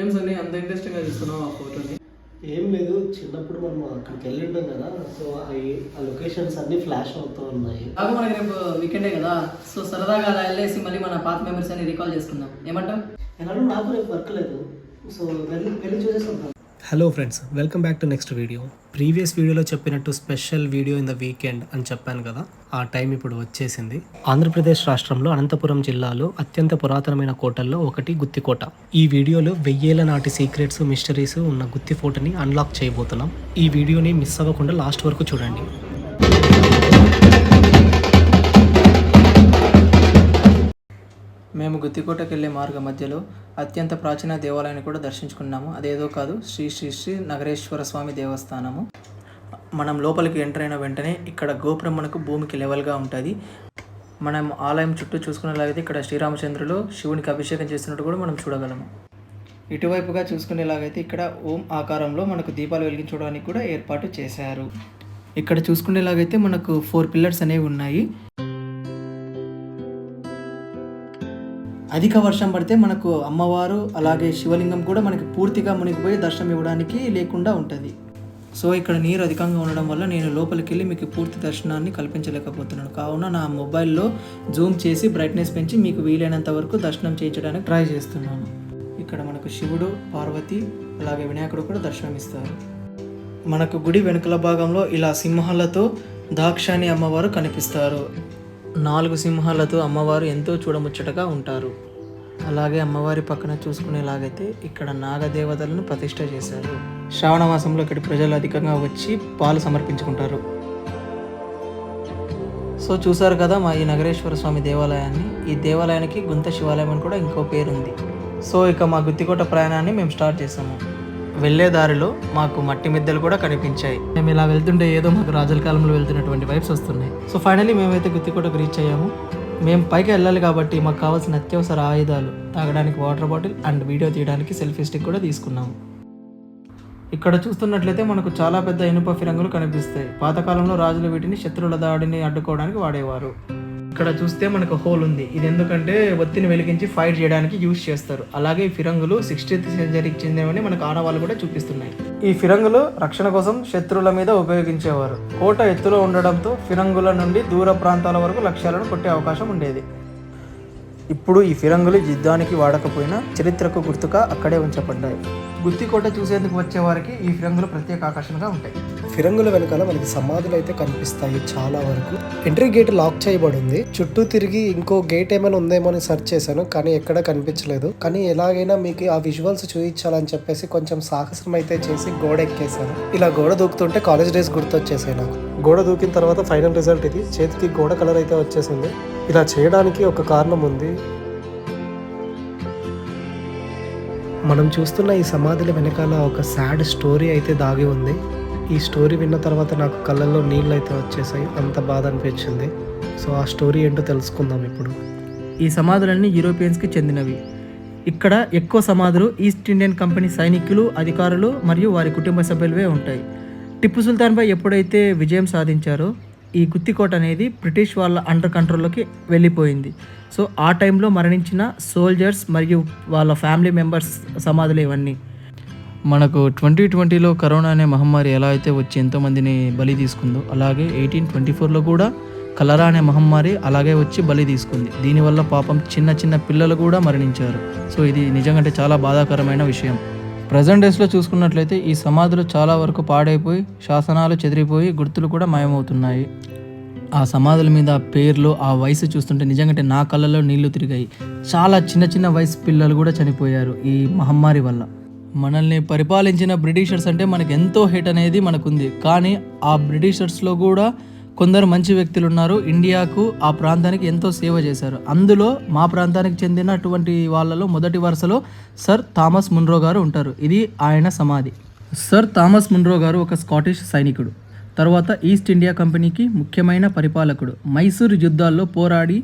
ఏం సన్ని అంత ఇంట్రెస్టింగ్గా చూస్తున్నావు ఆ ఫోటోని? ఏం లేదు, చిన్నప్పుడు మనం అక్కడికి వెళ్ళి ఉంటాం కదా, సో ఆ లొకేషన్స్ అన్ని ఫ్లాష్ అవుతూ ఉన్నాయి. బాగా మనకి రేపు వీకెండే కదా, సో సరదాగా అలా వెళ్ళేసి మళ్ళీ మన పాత మెమరీస్ అన్ని రీకాల్ చేసుకుందాం. ఏమంటావు? ఎలాగో నాకు రేపు వర్క్ లేదు, సో వెళ్ళి చూసేస్తాం. Hello friends, welcome back to next video. Previous వీడియోలో చెప్పినట్టు special video in the weekend అని చెప్పాను కదా, ఆ టైం ఇప్పుడు వచ్చేసింది. ఆంధ్రప్రదేశ్ రాష్ట్రంలో అనంతపురం జిల్లాలో అత్యంత పురాతనమైన కోటల్లో ఒకటి గుత్తికోట. ఈ వీడియోలో 1000 ఏళ్ల నాటి సీక్రెట్స్, మిస్టరీస్ ఉన్న గుత్తి ఫోటోని అన్లాక్ చేయబోతున్నాం. ఈ వీడియోని మిస్ అవ్వకుండా లాస్ట్ వరకు చూడండి. మేము గుత్తికోటకి వెళ్ళే మార్గ మధ్యలో అత్యంత ప్రాచీన దేవాలయాన్ని కూడా దర్శించుకున్నాము. అదేదో కాదు, శ్రీ శ్రీ శ్రీ నగరేశ్వర స్వామి దేవస్థానము. మనం లోపలికి ఎంటర్ అయిన వెంటనే ఇక్కడ గోపురం మనకు భూమికి లెవెల్గా ఉంటుంది. మనం ఆలయం చుట్టూ చూసుకునేలాగైతే ఇక్కడ శ్రీరామచంద్రులు శివునికి అభిషేకం చేస్తున్నట్టు కూడా మనం చూడగలము. ఇటువైపుగా చూసుకునేలాగైతే ఇక్కడ ఓం ఆకారంలో మనకు దీపాలు వెలిగించడానికి కూడా ఏర్పాటు చేశారు. ఇక్కడ చూసుకునేలాగైతే మనకు 4 పిల్లర్స్ అనేవి ఉన్నాయి. అధిక వర్షం పడితే మనకు అమ్మవారు అలాగే శివలింగం కూడా మనకి పూర్తిగా మునిగిపోయి దర్శనం ఇవ్వడానికి లేకుండా ఉంటుంది. సో ఇక్కడ నీరు అధికంగా ఉండడం వల్ల నేను లోపలికి వెళ్ళి మీకు పూర్తి దర్శనాన్ని కల్పించలేకపోతున్నాను. కావున నా మొబైల్లో జూమ్ చేసి బ్రైట్నెస్ పెంచి మీకు వీలైనంత వరకు దర్శనం చేయించడానికి ట్రై చేస్తున్నాను. ఇక్కడ మనకు శివుడు, పార్వతి అలాగే వినాయకుడు కూడా దర్శనమిస్తారు. మనకు గుడి వెనుకల భాగంలో ఇలా సింహాలతో దాక్షాయణి అమ్మవారు కనిపిస్తారు. 4 సింహాలతో అమ్మవారు ఎంతో చూడముచ్చటగా ఉంటారు. అలాగే అమ్మవారి పక్కన చూసుకునేలాగైతే ఇక్కడ నాగదేవతలను ప్రతిష్ట చేశారు. శ్రావణ మాసంలో ఇక్కడి ప్రజలు అధికంగా వచ్చి పాలు సమర్పించుకుంటారు. సో చూసారు కదా మా ఈ నగరేశ్వర స్వామి దేవాలయాన్ని. ఈ దేవాలయానికి గుంత శివాలయం అని కూడా ఇంకో పేరుంది. సో ఇక మా గుత్తికోట ప్రయాణాన్ని మేము స్టార్ట్ చేసాము. వెళ్ళే దారిలో మాకు మట్టి మిద్దెలు కూడా కనిపించాయి. మేము ఇలా వెళ్తుంటే ఏదో మాకు రాజుల కాలంలో వెళ్తున్నటువంటి వైబ్స్ వస్తున్నాయి. సో ఫైనలీ మేమైతే గుత్తికోటకు రీచ్ అయ్యాము. మేము పైకి వెళ్ళాలి కాబట్టి మాకు కావాల్సిన అత్యవసర ఆయుధాలు, తాగడానికి వాటర్ బాటిల్ అండ్ వీడియో తీయడానికి సెల్ఫీ స్టిక్ కూడా తీసుకున్నాము. ఇక్కడ చూస్తున్నట్లయితే మనకు చాలా పెద్ద ఇనుప ఫిరంగులు కనిపిస్తాయి. పాతకాలంలో రాజులు వీటిని శత్రువుల దాడిని అడ్డుకోవడానికి వాడేవారు. ఇక్కడ చూస్తే మనకు హోల్ ఉంది. ఇది ఎందుకంటే ఒత్తిని వెలిగించి ఫైట్ చేయడానికి యూజ్ చేస్తారు. అలాగే ఈ ఫిరంగులు 16th సెంచరీకి చెందినవని మనకు ఆనవాళ్ళు కూడా చూపిస్తున్నాయి. ఈ ఫిరంగులు రక్షణ కోసం శత్రువుల మీద ఉపయోగించేవారు. కోట ఎత్తులో ఉండడంతో ఫిరంగుల నుండి దూర ప్రాంతాల వరకు లక్ష్యాలను కొట్టే అవకాశం ఉండేది. ఇప్పుడు ఈ ఫిరంగులు యుద్ధానికి వాడకపోయినా చరిత్రకు గుర్తుగా అక్కడే ఉంచబడ్డాయి. గుత్తికోట చూసేందుకు వచ్చే వారికి ఈ ఫిరంగులు ప్రత్యేక ఆకర్షణగా ఉంటాయి. ఫిరంగుల వెనకాల మనకి సమాధులు అయితే కనిపిస్తాయి చాలా వరకు. ఎంట్రీ గేట్ లాక్ చేయబడి ఉంది. చుట్టూ తిరిగి ఇంకో గేట్ ఏమైనా ఉందేమో అని సెర్చ్ చేశాను, కానీ ఎక్కడ కనిపించలేదు. కానీ ఎలాగైనా మీకు ఆ విజువల్స్ చూపించాలని చెప్పేసి కొంచెం సాహసం అయితే చేసి గోడ ఎక్కేశాను. ఇలా గోడ దూకుతుంటే కాలేజ్ డేస్ గుర్తొచ్చేసాయి నాకు. గోడ దూకిన తర్వాత ఫైనల్ రిజల్ట్ ఇది. చేతికి గోడ కలర్ అయితే వచ్చేసింది. ఇలా చేయడానికి ఒక కారణం ఉంది. మనం చూస్తున్న ఈ సమాధుల వెనకాల ఒక సాడ్ స్టోరీ అయితే దాగి ఉంది. ఈ స్టోరీ విన్న తర్వాత నాకు కళ్ళల్లో నీళ్ళు అయితే వచ్చేసాయి, అంత బాధ అనిపించింది. సో ఆ స్టోరీ ఏంటో తెలుసుకుందాం ఇప్పుడు. ఈ సమాధులన్నీ యూరోపియన్స్కి చెందినవి. ఇక్కడ ఎక్కువ సమాధులు ఈస్ట్ ఇండియన్ కంపెనీ సైనికులు, అధికారులు మరియు వారి కుటుంబ సభ్యులవే ఉంటాయి. టిప్పు సుల్తాన్పై ఎప్పుడైతే విజయం సాధించారో ఈ గుత్తికోట అనేది బ్రిటిష్ వాళ్ళ అండర్ కంట్రోల్లోకి వెళ్ళిపోయింది. సో ఆ టైంలో మరణించిన సోల్జర్స్ మరియు వాళ్ళ ఫ్యామిలీ మెంబర్స్ సమాధులు ఇవన్నీ. మనకు 2020లో కరోనా అనే మహమ్మారి ఎలా అయితే వచ్చి ఎంతోమందిని బలి తీసుకుందో, అలాగే 1824లో కూడా కలరా అనే మహమ్మారి అలాగే వచ్చి బలి తీసుకుంది. దీనివల్ల పాపం చిన్న చిన్న పిల్లలు కూడా మరణించారు. సో ఇది నిజంగా చాలా బాధాకరమైన విషయం. ప్రజెంట్ డేస్లో చూసుకున్నట్లయితే ఈ సమాధులు చాలా వరకు పాడైపోయి, శాసనాలు చెదిరిపోయి, గుర్తులు కూడా మాయమవుతున్నాయి. ఆ సమాధుల మీద పేర్లు, ఆ వయసు చూస్తుంటే నిజంగా నా కళ్ళలో నీళ్లు తిరిగాయి. చాలా చిన్న చిన్న వయసు పిల్లలు కూడా చనిపోయారు ఈ మహమ్మారి వల్ల. మనల్ని పరిపాలించిన బ్రిటిషర్స్ అంటే మనకు ఎంతో హేట్ అనేది మనకుంది. కానీ ఆ బ్రిటిషర్స్లో కూడా కొందరు మంచి వ్యక్తులు ఉన్నారు. ఇండియాకు, ఆ ప్రాంతానికి ఎంతో సేవ చేశారు. అందులో మా ప్రాంతానికి చెందినటువంటి వాళ్ళలో మొదటి వరుసలో సర్ థామస్ మున్రో గారు ఉంటారు. ఇది ఆయన సమాధి. సర్ థామస్ మున్రో గారు ఒక స్కాటిష్ సైనికుడు. తర్వాత ఈస్ట్ ఇండియా కంపెనీకి ముఖ్యమైన పరిపాలకుడు. మైసూరు యుద్ధాల్లో పోరాడి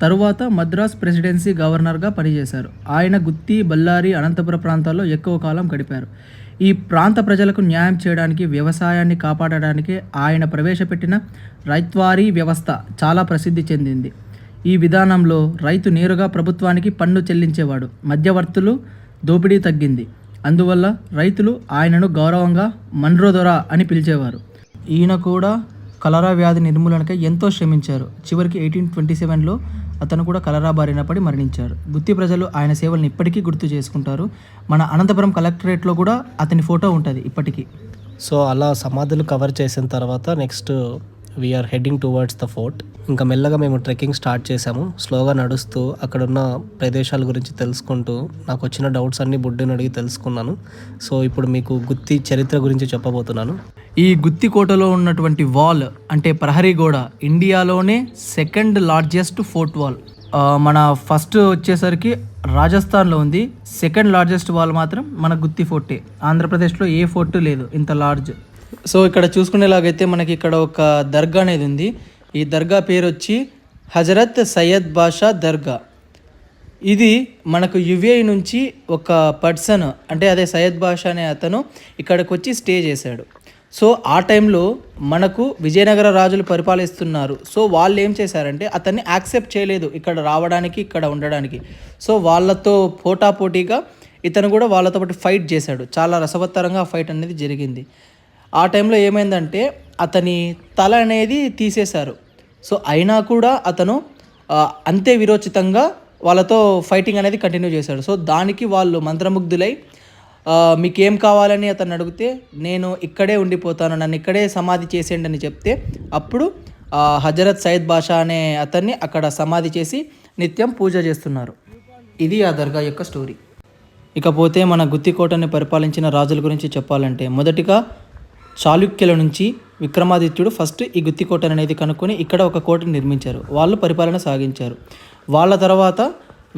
తరువాత మద్రాస్ ప్రెసిడెన్సీ గవర్నర్గా పనిచేశారు. ఆయన గుత్తి, బళ్ళారి, అనంతపురం ప్రాంతాల్లో ఎక్కువ కాలం గడిపారు. ఈ ప్రాంత ప్రజలకు న్యాయం చేయడానికి, వ్యవసాయాన్ని కాపాడడానికి ఆయన ప్రవేశపెట్టిన రైత్వారీ వ్యవస్థ చాలా ప్రసిద్ధి చెందింది. ఈ విధానంలో రైతు నేరుగా ప్రభుత్వానికి పన్ను చెల్లించేవాడు. మధ్యవర్తులు దోపిడీ తగ్గింది. అందువల్ల రైతులు ఆయనను గౌరవంగా మన్రో దొర అని పిలిచేవారు. ఈయన కూడా కలరా వ్యాధి నిర్మూలనకై ఎంతో శ్రమించారు. చివరికి 1827లో అతను కూడా కలరా బారిన పడి మరణించారు. గుత్తి ప్రజలు ఆయన సేవలను ఇప్పటికీ గుర్తు చేసుకుంటారు. మన అనంతపురం కలెక్టరేట్లో కూడా అతని ఫోటో ఉంటుంది ఇప్పటికీ. సో అలా సమాధులు కవర్ చేసిన తర్వాత next we are heading towards the fort. ఇంకా మెల్లగా మేము ట్రెక్కింగ్ స్టార్ట్ చేసాము. స్లోగా నడుస్తూ అక్కడున్న ప్రదేశాల గురించి తెలుసుకుంటూ నాకు వచ్చిన డౌట్స్ అన్నీ బుడ్డిని అడిగి తెలుసుకున్నాను. సో ఇప్పుడు మీకు గుత్తి చరిత్ర గురించి చెప్పబోతున్నాను. ఈ గుత్తి కోటలో ఉన్నటువంటి వాల్ అంటే ప్రహరీ గోడ ఇండియాలోనే సెకండ్ లార్జెస్ట్ ఫోర్ట్ వాల్. మన ఫస్ట్ వచ్చేసరికి రాజస్థాన్లో ఉంది. సెకండ్ లార్జెస్ట్ వాల్ మాత్రం మన గుత్తి ఫోర్టే. ఆంధ్రప్రదేశ్లో ఏ ఫోర్ట్ లేదు ఇంత లార్జ్. సో ఇక్కడ చూసుకునేలాగైతే మనకి ఇక్కడ ఒక దర్గా అనేది ఉంది. ఈ దర్గా పేరు వచ్చి హజరత్ సయ్యద్ బాషా దర్గా. ఇది మనకు యుఏఈ నుంచి ఒక పర్సన్ అంటే అదే సయ్యద్ బాషా అనే అతను ఇక్కడికి వచ్చి స్టే చేశాడు. సో ఆ టైంలో మనకు విజయనగర రాజులు పరిపాలిస్తున్నారు. సో వాళ్ళు ఏం చేశారంటే అతన్ని యాక్సెప్ట్ చేయలేదు ఇక్కడ రావడానికి, ఇక్కడ ఉండడానికి. సో వాళ్ళతో పోటాపోటీగా ఇతను కూడా వాళ్ళతో పాటు ఫైట్ చేశాడు. చాలా రసవత్తరంగా ఫైట్ అనేది జరిగింది. ఆ టైంలో ఏమైందంటే అతని తల అనేది తీసేశారు. సో అయినా కూడా అతను అంతే విరోచితంగా వాళ్ళతో ఫైటింగ్ అనేది కంటిన్యూ చేశాడు. సో దానికి వాళ్ళు మంత్రముగ్ధులై మీకేం కావాలని అతను అడిగితే నేను ఇక్కడే ఉండిపోతాను, నన్ను ఇక్కడే సమాధి చేసేయండి అని చెప్తే అప్పుడు హజరత్ సయ్యద్ బాషా అనే అతన్ని అక్కడ సమాధి చేసి నిత్యం పూజ చేస్తున్నారు. ఇది ఆ దర్గా యొక్క స్టోరీ. ఇకపోతే మన గుత్తికోటని పరిపాలించిన రాజుల గురించి చెప్పాలంటే మొదటిగా చాళుక్యుల నుంచి విక్రమాదిత్యుడు ఫస్ట్ ఈ గుత్తికోట అనేది కనుక్కొని ఇక్కడ ఒక కోటను నిర్మించారు. వాళ్ళు పరిపాలన సాగించారు. వాళ్ళ తర్వాత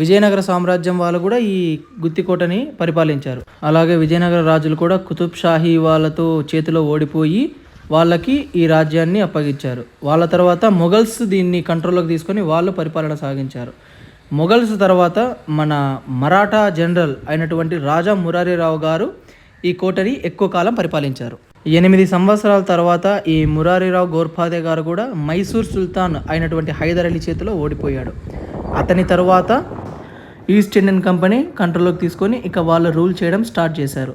విజయనగర సామ్రాజ్యం వాళ్ళు కూడా ఈ గుత్తికోటని పరిపాలించారు. అలాగే విజయనగర రాజులు కూడా కుతుబ్ షాహీ వాళ్ళతో చేతిలో ఓడిపోయి వాళ్ళకి ఈ రాజ్యాన్ని అప్పగించారు. వాళ్ళ తర్వాత మొఘల్స్ దీన్ని కంట్రోల్లోకి తీసుకొని వాళ్ళు పరిపాలన సాగించారు. మొఘల్స్ తర్వాత మన మరాఠా జనరల్ అయినటువంటి రాజా మురారీరావు గారు ఈ కోటని ఎక్కువ కాలం పరిపాలించారు. 8 సంవత్సరాల తర్వాత ఈ మురారీరావు గోర్పాదే గారు కూడా మైసూర్ సుల్తాన్ అయినటువంటి హైదర్ అలీ చేతిలో ఓడిపోయాడు. అతని తర్వాత ఈస్ట్ ఇండియన్ కంపెనీ కంట్రోల్లోకి తీసుకొని ఇక వాళ్ళు రూల్ చేయడం స్టార్ట్ చేశారు.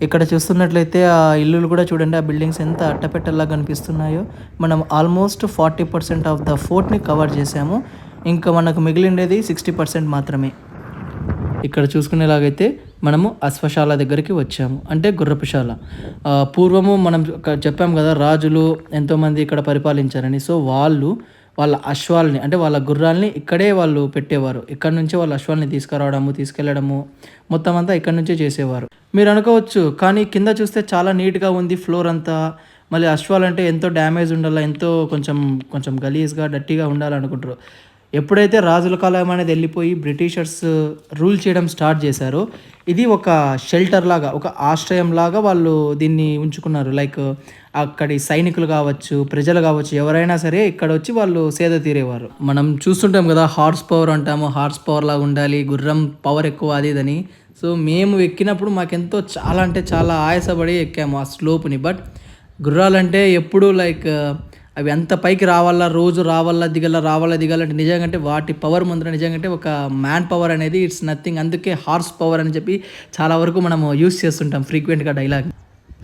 ఇక్కడ చూస్తున్నట్లయితే ఆ ఇల్లులు కూడా చూడండి, ఆ బిల్డింగ్స్ ఎంత అట్టపెట్టల్లా కనిపిస్తున్నాయో. మనం ఆల్మోస్ట్ 40% ఆఫ్ ద ఫోర్ట్ని కవర్ చేసాము. ఇంకా మనకు మిగిలిండేది 60% మాత్రమే. ఇక్కడ చూసుకునేలాగైతే మనము అశ్వశాల దగ్గరికి వచ్చాము, అంటే గుర్రపుశాల. పూర్వము మనం చెప్పాం కదా రాజులు ఎంతోమంది ఇక్కడ పరిపాలించారని. సో వాళ్ళ అశ్వాల్ని అంటే వాళ్ళ గుర్రాల్ని ఇక్కడే వాళ్ళు పెట్టేవారు. ఇక్కడ నుంచే వాళ్ళ అశ్వాల్ని తీసుకురావడము, తీసుకెళ్లడము మొత్తం అంతా ఇక్కడ నుంచే చేసేవారు. మీరు అనుకోవచ్చు కానీ కింద చూస్తే చాలా నీట్గా ఉంది ఫ్లోర్ అంతా. మళ్ళీ అశ్వాలంటే ఎంతో డ్యామేజ్ ఉండాలి, ఎంతో కొంచెం గలీజ్గా డట్టిగా ఉండాలనుకుంటారు. ఎప్పుడైతే రాజుల కాలం అనేది వెళ్ళిపోయి బ్రిటిషర్స్ రూల్ చేయడం స్టార్ట్ చేశారో ఇది ఒక షెల్టర్ లాగా, ఒక ఆశ్రయం లాగా వాళ్ళు దీన్ని ఉంచుకున్నారు. లైక్ అక్కడి సైనికులు కావచ్చు, ప్రజలు కావచ్చు, ఎవరైనా సరే ఇక్కడ వచ్చి వాళ్ళు సేద తీరేవారు. మనం చూస్తుంటాం కదా హార్స్ పవర్ అంటాము, హార్స్ పవర్ లాగా ఉండాలి, గుర్రం పవర్ ఎక్కువ అది ఇదని. సో మేము ఎక్కినప్పుడు మాకెంతో చాలా అంటే చాలా ఆయాసపడి ఎక్కాము ఆ స్లోప్ని. బట్ గుర్రాలంటే ఎప్పుడు లైక్ అవి అంత పైకి రావాలా, రోజు రావాలా దిగాలంటే నిజంగా వాటి పవర్ ముందర నిజంగా ఒక మ్యాన్ పవర్ అనేది ఇట్స్ నథింగ్. అందుకే హార్స్ పవర్ అని చెప్పి చాలా వరకు మనము యూస్ చేస్తుంటాం ఫ్రీక్వెంట్గా డైలాగ్.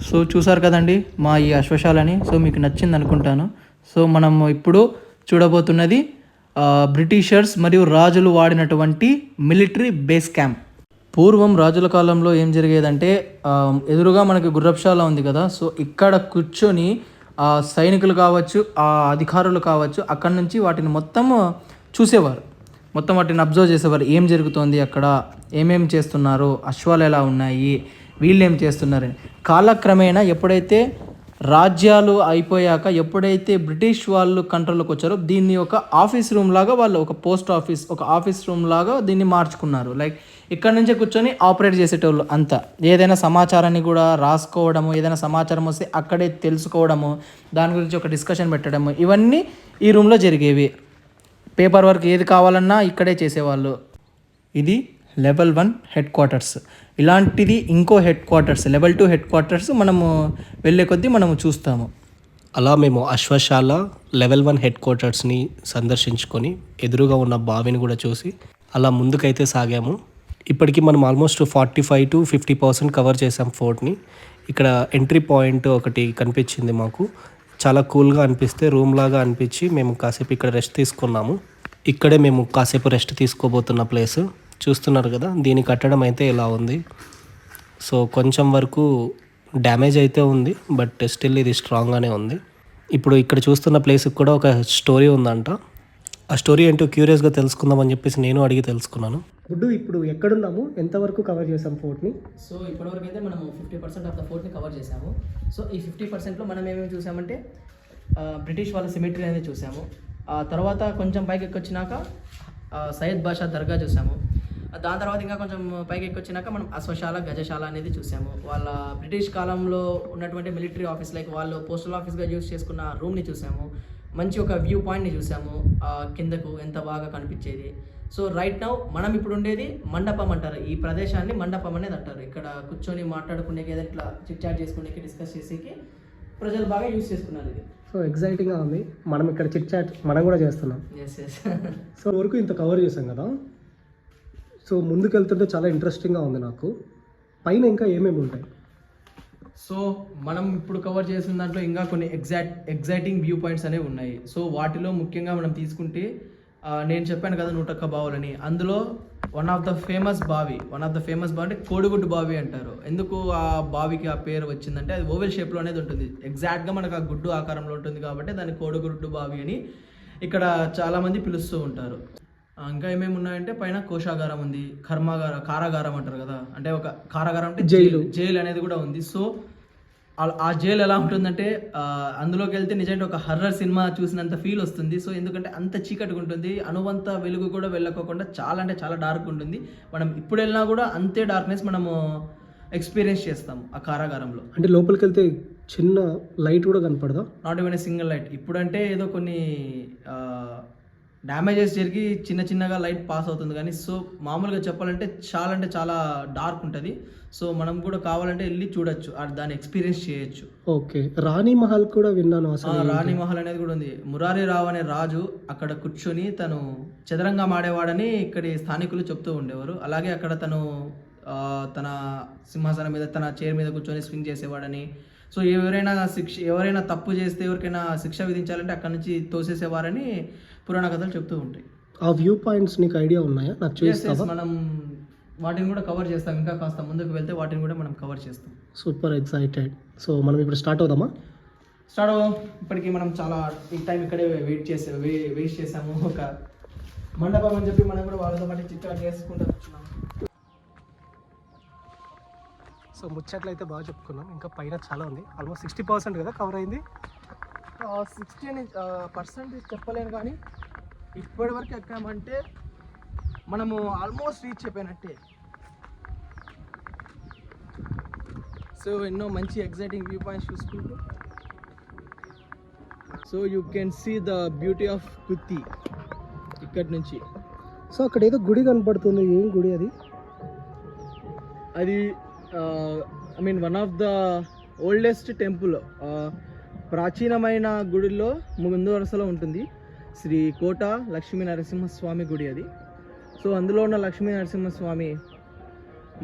సో చూసారు కదండి మా ఈ అశ్వశాలని. సో మీకు నచ్చింది అనుకుంటాను. సో మనము ఇప్పుడు చూడబోతున్నది బ్రిటిషర్స్ మరియు రాజులు వాడినటువంటి మిలిటరీ బేస్ క్యాంప్. పూర్వం రాజుల కాలంలో ఏం జరిగేదంటే ఎదురుగా మనకి గుర్రపుశాల ఉంది కదా. సో ఇక్కడ కూర్చొని సైనికులు కావచ్చు, ఆ అధికారులు కావచ్చు, అక్కడి నుంచి వాటిని మొత్తం చూసేవారు, మొత్తం వాటిని అబ్జర్వ్ చేసేవారు. ఏం జరుగుతోంది అక్కడ, ఏమేమి చేస్తున్నారు, అశ్వాలు ఎలా ఉన్నాయి, వీళ్ళు ఏం చేస్తున్నారని. కాలక్రమేణా ఎప్పుడైతే రాజ్యాలు అయిపోయాక ఎప్పుడైతే బ్రిటిష్ వాళ్ళు కంట్రోల్లోకి వచ్చారో దీన్ని ఒక ఆఫీస్ రూమ్ లాగా వాళ్ళు ఒక పోస్ట్ ఆఫీస్, ఒక ఆఫీస్ రూమ్ లాగా దీన్ని మార్చుకున్నారు. లైక్ ఇక్కడ నుంచే కూర్చొని ఆపరేట్ చేసేటోళ్ళు అంతా. ఏదైనా సమాచారాన్ని కూడా రాసుకోవడము, ఏదైనా సమాచారం వస్తే అక్కడే తెలుసుకోవడము, దాని గురించి ఒక డిస్కషన్ పెట్టడము, ఇవన్నీ ఈ రూమ్లో జరిగేవి. పేపర్ వర్క్ ఏది కావాలన్నా ఇక్కడే చేసేవాళ్ళు. ఇది లెవెల్ 1 హెడ్ క్వార్టర్స్. ఇలాంటిది ఇంకో head quarters level 2 head quarters మనము వెళ్ళే కొద్దీ మనము చూస్తాము. అలా మేము అశ్వశాల లెవెల్ 1 హెడ్ క్వార్టర్స్ని సందర్శించుకొని ఎదురుగా ఉన్న బావిని కూడా చూసి అలా ముందుకైతే సాగాము. ఇప్పటికి మనం ఆల్మోస్ట్ 45 to 50% కవర్ చేసాం ఫోర్ట్ని. ఇక్కడ ఎంట్రీ పాయింట్ ఒకటి కనిపించింది మాకు. చాలా కూల్గా అనిపిస్తే రూమ్ లాగా అనిపించి మేము కాసేపు ఇక్కడ రెస్ట్ తీసుకున్నాము. ఇక్కడే మేము కాసేపు రెస్ట్ తీసుకోబోతున్న ప్లేస్ చూస్తున్నారు కదా. దీని కట్టడం అయితే ఇలా ఉంది. సో కొంచెం వరకు డ్యామేజ్ అయితే ఉంది, బట్ స్టిల్ ఇది స్ట్రాంగ్గానే ఉంది. ఇప్పుడు ఇక్కడ చూస్తున్న ప్లేస్కి కూడా ఒక స్టోరీ ఉందంట. ఆ స్టోరీ ఏంటో క్యూరియస్గా తెలుసుకుందామని చెప్పేసి నేను అడిగి తెలుసుకున్నాను. ఇప్పుడు ఎక్కడున్నాము, ఎంతవరకు కవర్ చేసాం ఫోర్ట్ని? సో ఇప్పటివరకు అయితే మనము 50% ఆఫ్ ద ఫోర్ట్ని కవర్ చేసాము. సో ఈ 50%లో మనం ఏమేమి చూసామంటే బ్రిటిష్ వాళ్ళ సిమెట్రీ అనేది చూసాము. ఆ తర్వాత కొంచెం పైకి ఎక్కొచ్చినాక సయ్యద్ బాషా దర్గా చూసాము. దాని తర్వాత ఇంకా కొంచెం పైకి ఎక్కొచ్చినాక మనం అశ్వశాల, గజశాల అనేది చూసాము. వాళ్ళ బ్రిటిష్ కాలంలో ఉన్నటువంటి మిలిటరీ ఆఫీస్, లైక్ వాళ్ళు పోస్టల్ ఆఫీస్గా యూజ్ చేసుకున్న రూమ్ని చూసాము. మంచి ఒక వ్యూ పాయింట్ని చూసాము, కిందకు ఎంత బాగా కనిపించేది. సో రైట్ నౌ మనం ఇప్పుడు ఉండేది మండపం అంటారు. ఈ ప్రదేశాన్ని మండపం అనేది అంటారు. ఇక్కడ కూర్చొని మాట్లాడుకునేకి, ఏదైనా ఇట్లా చిట్ చాట్ చేసుకునేకి, డిస్కస్ చేసేకి ప్రజలు బాగా యూజ్ చేసుకున్నారు ఇది. సో ఎగ్జైటింగ్గా ఉంది. మనం ఇక్కడ చిట్ చాట్ మనం కూడా చేస్తున్నాం. Yes yes. సో వరకు ఇంత కవర్ చేసాం కదా. సో ముందుకెళ్తుంటే చాలా ఇంట్రెస్టింగ్గా ఉంది నాకు. పైన ఇంకా ఏమేమి ఉంటాయి? సో మనం ఇప్పుడు కవర్ చేసిన దాంట్లో ఇంకా కొన్ని ఎగ్జైటింగ్ వ్యూ పాయింట్స్ అనేవి ఉన్నాయి. సో వాటిలో ముఖ్యంగా మనం తీసుకుంటే నేను చెప్పాను కదా 101 బావులని. అందులో వన్ ఆఫ్ ద ఫేమస్ బావి అంటే కోడిగుడ్డు బావి అంటారు. ఎందుకు ఆ బావికి ఆ పేరు వచ్చిందంటే అది ఓవెల్ షేప్లో అనేది ఉంటుంది. ఎగ్జాక్ట్గా మనకు ఆ గుడ్డు ఆకారంలో ఉంటుంది కాబట్టి దాన్ని కోడిగుడ్డు బావి అని ఇక్కడ చాలామంది పిలుస్తూ ఉంటారు. ఇంకా ఏమేమి ఉన్నాయంటే పైన కోశాగారం ఉంది, కారాగారం అంటారు కదా, అంటే ఒక కారాగారం అంటే జైలు అనేది కూడా ఉంది. సో ఆ జైలు ఎలా ఉంటుందంటే అందులోకి వెళ్తే నిజంగా ఒక హర్రర్ సినిమా చూసినంత ఫీల్ వస్తుంది. సో ఎందుకంటే అంత చీకటిగా ఉంటుంది, అనువంత వెలుగు కూడా వెళ్ళకోకుండా చాలా అంటే చాలా డార్క్ ఉంటుంది. మనం ఇప్పుడు వెళ్ళినా కూడా అంతే డార్క్నెస్ మనము ఎక్స్పీరియన్స్ చేస్తాము ఆ కారాగారంలో. అంటే లోపలికి వెళ్తే చిన్న లైట్ కూడా కనపడదా? Not even a single light. ఇప్పుడంటే ఏదో కొన్ని డ్యామేజెస్ జరిగి చిన్నగా లైట్ పాస్ అవుతుంది, కానీ సో మామూలుగా చెప్పాలంటే చాలా డార్క్ ఉంటుంది. సో మనం కూడా కావాలంటే వెళ్ళి చూడొచ్చు, దాన్ని ఎక్స్పీరియన్స్ చేయొచ్చు. ఓకే, రాణి మహల్ కూడా విన్నాను. అసలు రాణి మహల్ అనేది కూడా ఉంది. మురారి రావు అనే రాజు అక్కడ కూర్చొని తను చదరంగం ఆడేవాడని ఇక్కడి స్థానికులు చెప్తూ ఉండేవారు. అలాగే అక్కడ తను తన సింహాసనం మీద, తన చైర్ మీద కూర్చొని స్వింగ్ చేసేవాడని. సో ఎవరైనా తప్పు చేస్తే ఎవరికైనా శిక్ష విధించాలంటే అక్కడ నుంచి తోసేసేవారని పురాణ కథలు చెప్తూ ఉంటాయి. ఆ వ్యూ పాయింట్స్ నీకు ఐడియా ఉన్నాయా? నాకు చూపిస్తావా? మనం వాటిని కూడా కవర్ చేస్తాం. ఇంకా కాస్త ముందుకు వెళ్తే వాటిని కూడా మనం కవర్ చేస్తాం. Super excited. సో మనం ఇప్పుడు స్టార్ట్ అవుదామా? ఇప్పటికీ మనం చాలా ఈ టైం ఇక్కడే వేస్ట్ చేసాము. ఒక మండపం అని చెప్పి మనం కూడా వాళ్ళతో పాటు చిత్రాలు చేసుకుంటూ వచ్చినాము. సో ముచ్చట్లు అయితే బాగా చెప్పుకున్నాం. ఇంకా పైన చాలా ఉంది. ఆల్మోస్ట్ 60% కదా కవర్ అయింది. 60% చెప్పలేను, కానీ ఇప్పటి వరకు ఎక్కామంటే మనము ఆల్మోస్ట్ రీచ్ అయిపోయినట్టే. సో ఎన్నో మంచి ఎగ్జైటింగ్ వ్యూ పాయింట్స్ చూసుకుంటూ, so you can see the beauty of కుత్తి ఇక్కడి నుంచి. సో అక్కడ ఏదో గుడి కనపడుతుంది. ఏం గుడి అది? అది one of the oldest temple, ప్రాచీనమైన గుడిలో ముందు వరుసలో ఉంటుంది. శ్రీ కోట లక్ష్మీ నరసింహస్వామి గుడి అది. సో అందులో ఉన్న లక్ష్మీ నరసింహస్వామి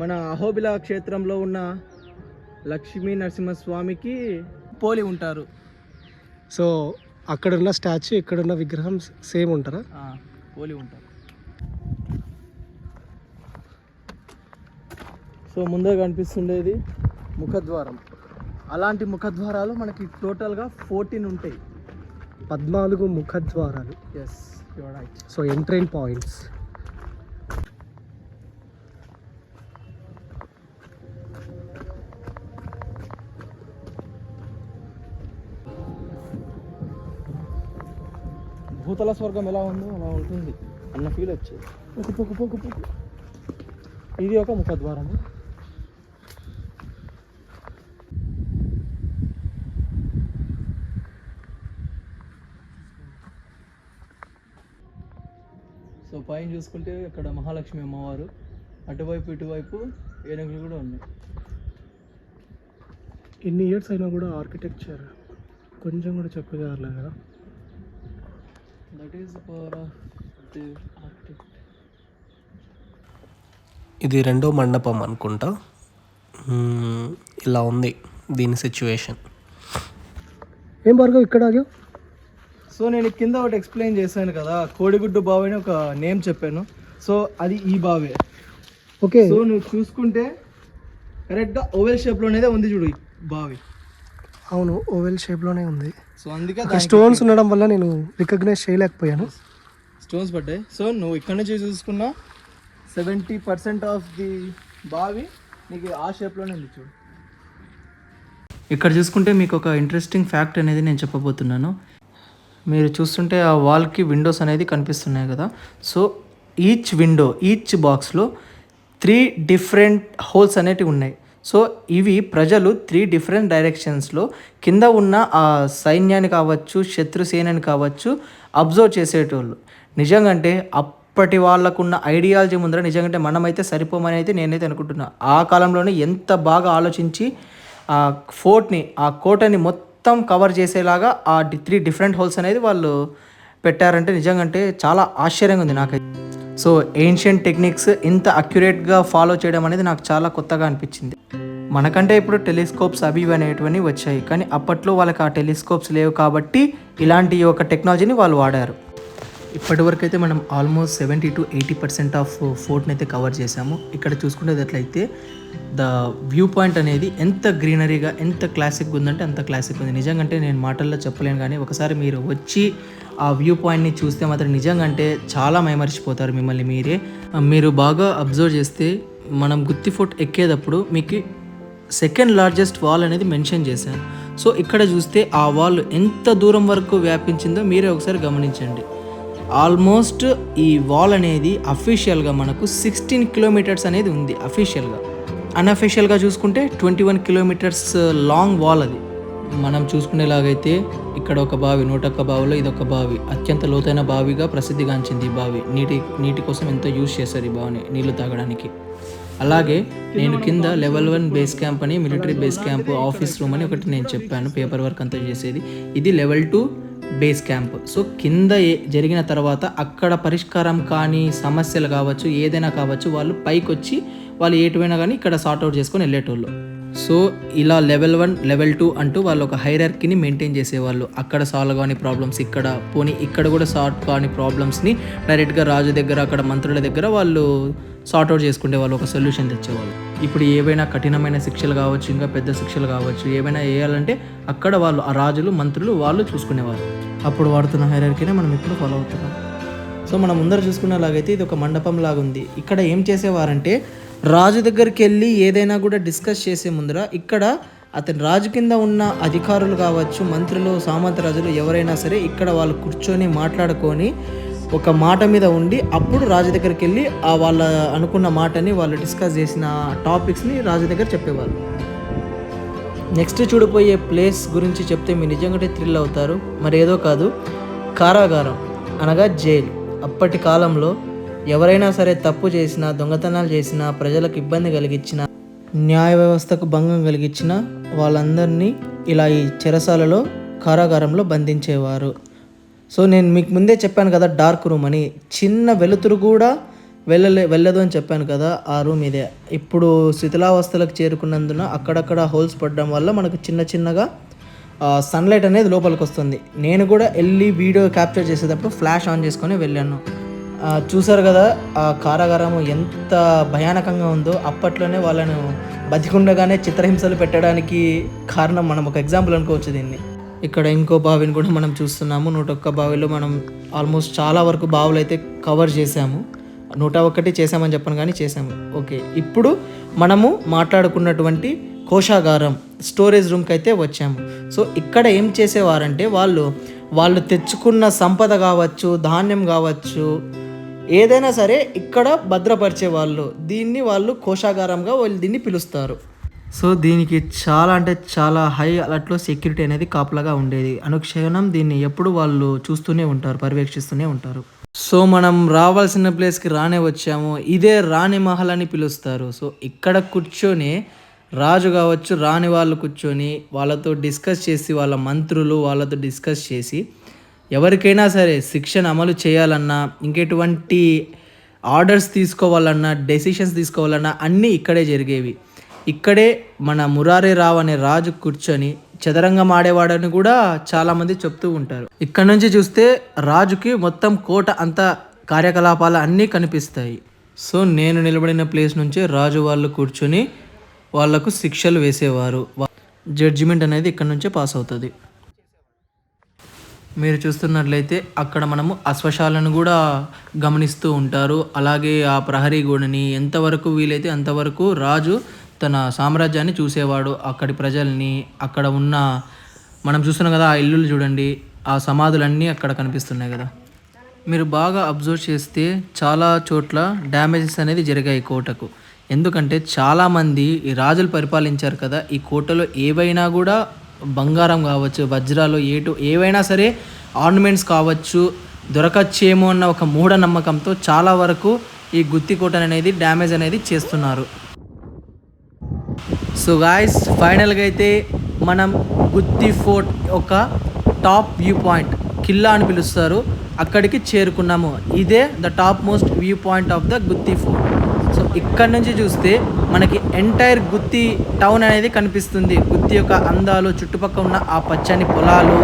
మన అహోబిల క్షేత్రంలో ఉన్న లక్ష్మీ నరసింహస్వామికి పోలి ఉంటారు. సో అక్కడున్న స్టాచ్యూ, ఇక్కడున్న విగ్రహం సేమ్ ఉంటారా? పోలి ఉంటారు. సో ముందే కనిపిస్తుండేది ముఖద్వారం. అలాంటి ముఖద్వారాలు మనకి టోటల్గా 14 ఉంటాయి. 14 ముఖద్వారాలు. Yes, your right. So entry points. భూతల స్వర్గం ఎలా ఉందో అలా ఉంటుంది అన్న ఫీల్ వచ్చేది. ఇది ఒక ముఖద్వారము. సో పైన చూసుకుంటే అక్కడ మహాలక్ష్మి అమ్మవారు, అటువైపు ఇటువైపు ఏనుగులు కూడా ఉన్నాయి. ఎన్ని ఇయర్స్ అయినా కూడా ఆర్కిటెక్చర్ కొంచెం కూడా చెప్పగలరు కదా. That is power of the architect. ఇది రెండో మండపం అనుకుంటా. ఇలా ఉంది దీని సిచ్యువేషన్. ఏం భార్గవ్ ఇక్కడ ఆగావు? సో నేను కింద ఒకటి ఎక్స్ప్లెయిన్ చేశాను కదా, కోడిగుడ్డు బావి అని ఒక నేమ్ చెప్పాను. సో అది ఈ బావే. ఓకే. సో నువ్వు చూసుకుంటే కరెక్ట్గా ఓవెల్ షేప్లోనే ఉంది చూడు ఈ బావి. అవును, ఓవెల్ షేప్లోనే ఉంది. సో అందుకే స్టోన్స్ ఉండడం వల్ల నేను రికగ్నైజ్ చేయలేకపోయాను. స్టోన్స్ పడ్డాయి. సో నువ్వు ఇక్కడ నుంచి చూసుకున్నా 70% ఆఫ్ ది బావి నీకు ఆ షేప్లోనే ఉంది చూడు. ఇక్కడ చూసుకుంటే మీకు ఒక ఇంట్రెస్టింగ్ ఫ్యాక్ట్ అనేది నేను చెప్పబోతున్నాను. మీరు చూస్తుంటే ఆ వాల్కి విండోస్ అనేది కనిపిస్తున్నాయి కదా. సో ఈచ్ బాక్స్లో 3 డిఫరెంట్ హోల్స్ అనేటివి ఉన్నాయి. సో ఇవి ప్రజలు 3 డిఫరెంట్ డైరెక్షన్స్లో కింద ఉన్న ఆ సైన్యాన్ని కావచ్చు, శత్రు సేనని కావచ్చు అబ్జర్వ్ చేసేటోళ్ళు. నిజంగా అంటే అప్పటి వాళ్ళకున్న ఐడియాలజీ ముందర నిజంగా మనమైతే సరిపోమని అయితే నేనైతే అనుకుంటున్నా. ఆ కాలంలోనే ఎంత బాగా ఆలోచించి ఆ ఫోర్ట్ని, ఆ కోటని మొత్తం కవర్ చేసేలాగా ఆ 3 డిఫరెంట్ హోల్స్ అనేది వాళ్ళు పెట్టారంటే నిజంగా అంటే చాలా ఆశ్చర్యంగా ఉంది నాకైతే. సో ఏన్షియంట్ టెక్నిక్స్ ఇంత అక్యురేట్గా ఫాలో చేయడం అనేది నాకు చాలా కొత్తగా అనిపించింది. మనకంటే ఇప్పుడు టెలిస్కోప్స్ అవి ఇవి అనేటివన్నీ వచ్చాయి, కానీ అప్పట్లో వాళ్ళకి ఆ టెలిస్కోప్స్ లేవు కాబట్టి ఇలాంటి ఒక టెక్నాలజీని వాళ్ళు వాడారు. ఇప్పటివరకు అయితే మనం ఆల్మోస్ట్ 70 to 80% ఆఫ్ ఫోర్ట్ని అయితే కవర్ చేసాము. ఇక్కడ చూసుకునేటట్లయితే ద వ్యూ పాయింట్ అనేది ఎంత గ్రీనరీగా, ఎంత క్లాసిక్గా ఉందంటే అంత క్లాసిక్ ఉంది. నిజంగా అంటే నేను మాటల్లో చెప్పలేను, కానీ ఒకసారి మీరు వచ్చి ఆ వ్యూ పాయింట్ని చూస్తే మాత్రం నిజంగా అంటే చాలా మైమరిచిపోతారు మిమ్మల్ని మీరే. మీరు బాగా అబ్జర్వ్ చేస్తే మనం గుత్తి ఫోర్ట్ ఎక్కేటప్పుడు మీకు సెకండ్ లార్జెస్ట్ వాల్ అనేది మెన్షన్ చేశాను. సో ఇక్కడ చూస్తే ఆ వాల్ ఎంత దూరం వరకు వ్యాపించిందో మీరే ఒకసారి గమనించండి. ఆల్మోస్ట్ ఈ వాల్ అనేది అఫీషియల్గా మనకు 16 కిలోమీటర్స్ అనేది ఉంది అఫీషియల్గా. అన్అఫీషియల్గా చూసుకుంటే 21 కిలోమీటర్స్ లాంగ్ వాల్ అది. మనం చూసుకునేలాగైతే ఇక్కడ ఒక బావి, 101 బావిలో ఇదొక బావి, అత్యంత లోతైన బావిగా ప్రసిద్ధిగాంచింది. ఈ బావి నీటి కోసం ఎంతో యూజ్ చేశారు ఈ బావిని నీళ్లు తాగడానికి. అలాగే నేను కింద లెవెల్ 1 బేస్ క్యాంప్ అని, military base camp, office room అని ఒకటి నేను చెప్పాను, పేపర్ వర్క్ అంతా చేసేది. ఇది లెవెల్ 2 బేస్ క్యాంప్. సో కింద జరిగిన తర్వాత అక్కడ పరిష్కారం కానీ సమస్యలు కావచ్చు, ఏదైనా కావచ్చు, వాళ్ళు పైకి వచ్చి వాళ్ళు ఏటువైనా కానీ ఇక్కడ సార్ట్అవుట్ చేసుకొని వెళ్ళేటోళ్ళు. సో ఇలా లెవెల్ 1 లెవెల్ 2 అంటూ వాళ్ళు ఒక హైరార్కీని మెయింటైన్ చేసేవాళ్ళు. అక్కడ సాల్వ్ కాని ప్రాబ్లమ్స్ ఇక్కడ కూడా సాల్వ్ కాని ప్రాబ్లమ్స్ని డైరెక్ట్గా రాజు దగ్గర, అక్కడ మంత్రుల దగ్గర వాళ్ళు సార్ట్అవుట్ చేసుకునే వాళ్ళు, ఒక సొల్యూషన్ తెచ్చేవాళ్ళు. ఇప్పుడు ఏవైనా కఠినమైన శిక్షలు కావచ్చు, ఇంకా పెద్ద శిక్షలు కావచ్చు, ఏవైనా వేయాలంటే అక్కడ వాళ్ళు, ఆ రాజులు, మంత్రులు వాళ్ళు చూసుకునేవారు. అప్పుడు వాడుతున్న హైరార్కీనే మనం ఇప్పుడు ఫాలో అవుతున్నాం. సో మనం ముందర చూసుకునేలాగైతే ఇది ఒక మండపం లాగా ఉంది. ఇక్కడ ఏం చేసేవారంటే రాజు దగ్గరికి వెళ్ళి ఏదైనా కూడా డిస్కస్ చేసే ముందర ఇక్కడ అతని రాజు కింద ఉన్న అధికారులు కావచ్చు, మంత్రులు, సామంత రాజులు ఎవరైనా సరే ఇక్కడ వాళ్ళు కూర్చొని మాట్లాడుకొని ఒక మాట మీద ఉండి అప్పుడు రాజు దగ్గరికి వెళ్ళి ఆ వాళ్ళ అనుకున్న మాటని, వాళ్ళు డిస్కస్ చేసిన టాపిక్స్ని రాజు దగ్గర చెప్పేవాళ్ళు. నెక్స్ట్ చూడిపోయే ప్లేస్ గురించి చెప్తే మీరు నిజంగా థ్రిల్ అవుతారు. మరి ఏదో కాదు, కారాగారం అనగా జైలు. అప్పటి కాలంలో ఎవరైనా సరే తప్పు చేసినా, దొంగతనాలు చేసినా, ప్రజలకు ఇబ్బంది కలిగించిన, న్యాయ వ్యవస్థకు భంగం కలిగించిన వాళ్ళందరినీ ఇలా ఈ చెరసాలలో, కారాగారంలో బంధించేవారు. సో నేను మీకు ముందే చెప్పాను కదా డార్క్ రూమ్ అని, చిన్న వెలుతురు కూడా వెళ్ళదు అని చెప్పాను కదా. ఆ రూమ్ ఇదే. ఇప్పుడు శిథిలావస్థలకు చేరుకున్నందున అక్కడక్కడ హోల్స్ పడడం వల్ల మనకు చిన్నగా సన్లైట్ అనేది లోపలికి వస్తుంది. నేను కూడా వెళ్ళి వీడియో క్యాప్చర్ చేసేటప్పుడు ఫ్లాష్ ఆన్ చేసుకొని వెళ్ళాను. చూసారు కదా ఆ కారాగారం ఎంత భయానకంగా ఉందో. అప్పట్లోనే వాళ్ళను బతికుండగానే చిత్రహింసలు పెట్టడానికి కారణం మనం ఒక ఎగ్జాంపుల్ అనుకోవచ్చు దీన్ని. ఇక్కడ ఇంకో బావిని కూడా మనం చూస్తున్నాము. 101 బావిలో మనం ఆల్మోస్ట్ చాలా వరకు బావులు అయితే కవర్ చేసాము. 101 చేసామని చెప్పను కానీ చేసాము. ఓకే, ఇప్పుడు మనము మాట్లాడుకున్నటువంటి కోశాగారం, స్టోరేజ్ రూమ్కి అయితే వచ్చాము. సో ఇక్కడ ఏం చేసేవారంటే వాళ్ళు తెచ్చుకున్న సంపద కావచ్చు, ధాన్యం కావచ్చు, ఏదైనా సరే ఇక్కడ భద్రపరిచేవాళ్ళు. దీన్ని వాళ్ళు కోశాగారంగా వాళ్ళు దీన్ని పిలుస్తారు. సో దీనికి చాలా అంటే చాలా హై అలర్ట్లో సెక్యూరిటీ అనేది కాపలాగా ఉండేది. అనుక్షణం దీన్ని ఎప్పుడు వాళ్ళు చూస్తూనే ఉంటారు, పర్యవేక్షిస్తూనే ఉంటారు. సో మనం రావాల్సిన ప్లేస్కి రానే వచ్చాము. ఇదే రాణి మహల్ అని పిలుస్తారు. సో ఇక్కడ కూర్చొని రాజు కావచ్చు, రాణి వాళ్ళు కూర్చొని వాళ్ళతో డిస్కస్ చేసి, వాళ్ళ మంత్రులు వాళ్ళతో డిస్కస్ చేసి ఎవరికైనా సరే శిక్షను అమలు చేయాలన్నా, ఇంకెటువంటి ఆర్డర్స్ తీసుకోవాలన్నా డెసిషన్స్ తీసుకోవాలన్నా అన్నీ ఇక్కడే జరిగేవి. ఇక్కడే మన మురారే రావు అనే రాజు కూర్చొని చదరంగం ఆడేవాడని కూడా చాలామంది చెప్తూ ఉంటారు. ఇక్కడ నుంచి చూస్తే రాజుకి మొత్తం కోట అంతా కార్యకలాపాలు అన్నీ కనిపిస్తాయి. సో నేను నిలబడిన ప్లేస్ నుంచే రాజు వాళ్ళు కూర్చొని వాళ్ళకు శిక్షలు వేసేవారు. జడ్జిమెంట్ అనేది ఇక్కడ నుంచే పాస్ అవుతుంది. మీరు చూస్తున్నట్లయితే అక్కడ మనము అశ్వశాలను కూడా గమనిస్తూ ఉంటారు. అలాగే ఆ ప్రహరీ గోడని ఎంతవరకు వీలైతే అంతవరకు రాజు తన సామ్రాజ్యాన్ని చూసేవాడు. అక్కడి ప్రజల్ని, అక్కడ ఉన్న మనం చూస్తున్నాం కదా ఆ ఇల్లులు చూడండి, ఆ సమాధులన్నీ అక్కడ కనిపిస్తున్నాయి కదా. మీరు బాగా అబ్జర్వ్ చేస్తే చాలా చోట్ల డ్యామేజెస్ అనేది జరిగాయి కోటకు. ఎందుకంటే చాలామంది ఈ రాజులు పరిపాలించారు కదా, ఈ కోటలో ఏవైనా కూడా బంగారం కావచ్చు, వజ్రాలు ఏవైనా సరే ఆర్నమెంట్స్ కావచ్చు దొరకచ్చేమో అన్న ఒక మూఢనమ్మకంతో చాలా వరకు ఈ గుత్తి కోట అనేది డ్యామేజ్ అనేది చేస్తున్నారు. సో గాయస్, ఫైనల్గా అయితే మనం గుత్తి ఫోర్ట్ ఒక టాప్ వ్యూ పాయింట్, కిల్లా అని పిలుస్తారు, అక్కడికి చేరుకున్నాము. ఇదే the top most view point of the Gutti fort. So ఇక్కడ నుంచి చూస్తే మనకి ఎంటైర్ గుత్తి టౌన్ అనేది కనిపిస్తుంది. గుత్తి యొక్క అందాలు, చుట్టుపక్కల ఉన్న ఆ పచ్చని పొలాలు,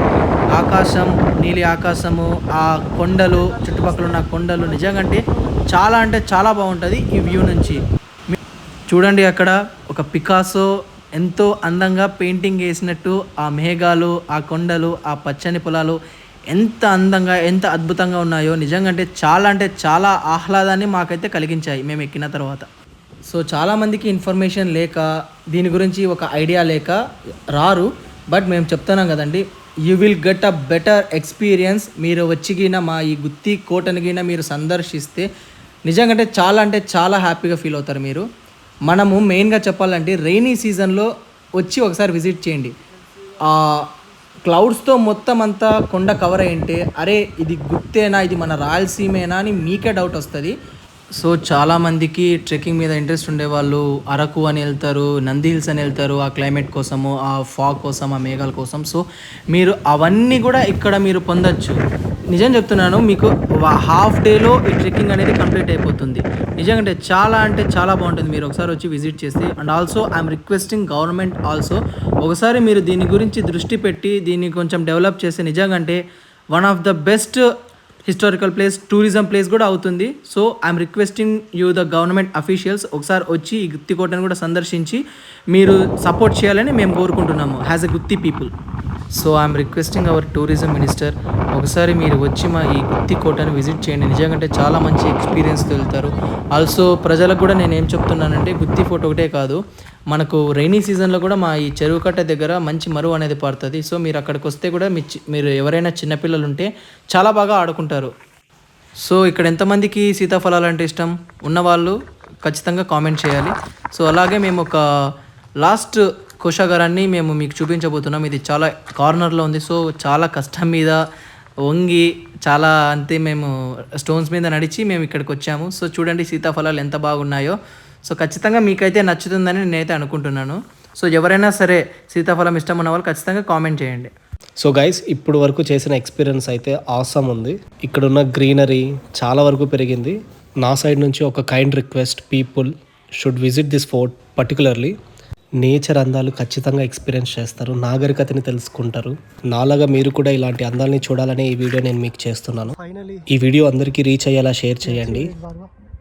ఆకాశం, నీలి ఆకాశము, ఆ కొండలు, చుట్టుపక్కల ఉన్న కొండలు నిజంగా అంటే చాలా బాగుంటుంది ఈ వ్యూ నుంచి. చూడండి అక్కడ ఒక పికాసో ఎంతో అందంగా పెయింటింగ్ వేసినట్టు ఆ మేఘాలు, ఆ కొండలు, ఆ పచ్చని పొలాలు ఎంత అందంగా ఎంత అద్భుతంగా ఉన్నాయో నిజంగా అంటే చాలా ఆహ్లాదాన్ని మాకైతే కలిగించాయి మేము ఎక్కిన తర్వాత. సో చాలామందికి ఇన్ఫర్మేషన్ లేక దీని గురించి ఒక ఐడియా లేక రారు. బట్ మేము చెప్తున్నాం కదండి, you will get a better experience. మీరు వచ్చిగిన మా ఈ గుత్తి కోటనిగిన మీరు సందర్శిస్తే నిజంగా అంటే చాలా హ్యాపీగా ఫీల్ అవుతారు మీరు. మనము మెయిన్గా చెప్పాలంటే రెయినీ సీజన్లో వచ్చి ఒకసారి విజిట్ చేయండి. క్లౌడ్స్తో మొత్తం అంతా కొండ కవర్ అయ్యింటే అరే ఇది గుత్తేనా, ఇది మన రాయలసీమేనా అని మీకే డౌట్ వస్తుంది. సో చాలామందికి ట్రెక్కింగ్ మీద ఇంట్రెస్ట్ ఉండేవాళ్ళు అరకు అని వెళ్తారు, నంది హిల్స్ అని వెళ్తారు, ఆ క్లైమేట్ కోసము, ఆ ఫాగ్ కోసం, ఆ మేఘాల కోసం. సో మీరు అవన్నీ కూడా ఇక్కడ మీరు పొందొచ్చు. నిజం చెప్తున్నాను, మీకు హాఫ్ డేలో ఈ ట్రెక్కింగ్ అనేది కంప్లీట్ అయిపోతుంది. నిజంగా అంటే చాలా బాగుంటుంది మీరు ఒకసారి వచ్చి విజిట్ చేస్తే. And also I'm requesting government also ఒకసారి మీరు దీని గురించి దృష్టి పెట్టి దీన్ని కొంచెం డెవలప్ చేస్తే నిజంగా అంటే one of the best historical place, tourism place కూడా అవుతుంది. So I'm requesting you the government officials ఒకసారి వచ్చి ఈ గుత్తి కోటను కూడా సందర్శించి మీరు సపోర్ట్ చేయాలని మేము కోరుకుంటున్నాము as a Gutti people. So I'm requesting our tourism minister ఒకసారి మీరు వచ్చి మా ఈ గుత్తి కోటను విజిట్ చేయండి. నిజంగా చాలా మంచి ఎక్స్పీరియన్స్తో వెళ్తారు. ఆల్సో ప్రజలకు కూడా నేను ఏం చెప్తున్నానంటే గుత్తి ఫోర్ట్ ఒకటే కాదు, మనకు రైనీ సీజన్లో కూడా మా ఈ చెరువు కట్ట దగ్గర మంచి మరువు అనేది పడుతుంది. సో మీరు అక్కడికి వస్తే కూడా మీరు ఎవరైనా చిన్నపిల్లలు ఉంటే చాలా బాగా ఆడుకుంటారు. సో ఇక్కడ ఎంతమందికి సీతాఫలాలు అంటే ఇష్టం ఉన్నవాళ్ళు ఖచ్చితంగా కామెంట్ చేయాలి. సో అలాగే మేము ఒక లాస్ట్ కోశాగారాన్ని మేము మీకు చూపించబోతున్నాం. ఇది చాలా కార్నర్లో ఉంది. సో చాలా కష్టం మీద వంగి చాలా అంతే మేము స్టోన్స్ మీద నడిచి మేము ఇక్కడికి వచ్చాము. సో చూడండి సీతాఫలాలు ఎంత బాగున్నాయో. సో ఖచ్చితంగా మీకైతే నచ్చుతుందని నేనైతే అనుకుంటున్నాను. సో ఎవరైనా సరే సీతాఫలం ఇష్టం ఉన్న వాళ్ళు ఖచ్చితంగా కామెంట్ చేయండి. సో గైస్, ఇప్పుడు వరకు చేసిన ఎక్స్పీరియన్స్ అయితే ఆసమ్ ఉంది. ఇక్కడున్న గ్రీనరీ చాలా వరకు పెరిగింది. నా సైడ్ నుంచి ఒక kind request, people should visit this fort. Particularly nature అందాలు ఖచ్చితంగా ఎక్స్పీరియన్స్ చేస్తారు, నాగరికతని తెలుసుకుంటారు. నాలాగా మీరు కూడా ఇలాంటి అందాలని చూడాలని ఈ వీడియో నేను మీకు చేస్తున్నాను. ఈ వీడియో అందరికీ రీచ్ అయ్యేలా షేర్ చేయండి.